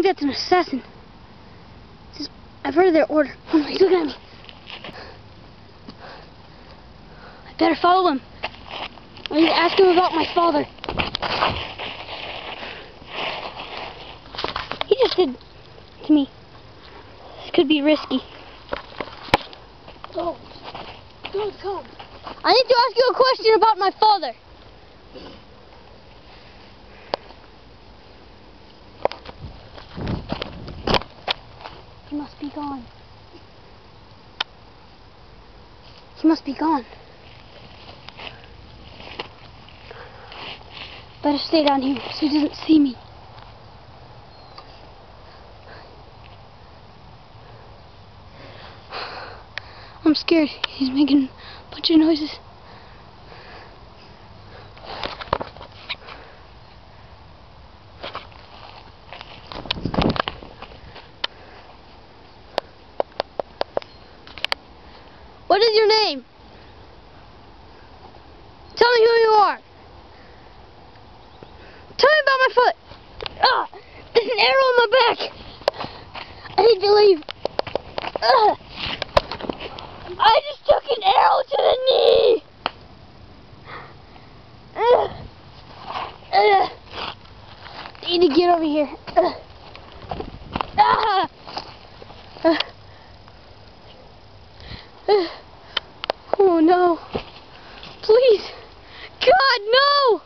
think that's an assassin. I've heard their order. Oh, he's looking at me. I better follow him. I need to ask him about my father. He just did to me. This could be risky. Go. Don't come. I need to ask you a question about my father. He must be gone. He must be gone. Better stay down here so he doesn't see me. I'm scared. He's making a bunch of noises. What is your name? Tell me who you are. Tell me about my foot. Ah, there's an arrow in my back. I need to leave. I just took an arrow to the knee. I need to get over here. Oh no. Please. God, no!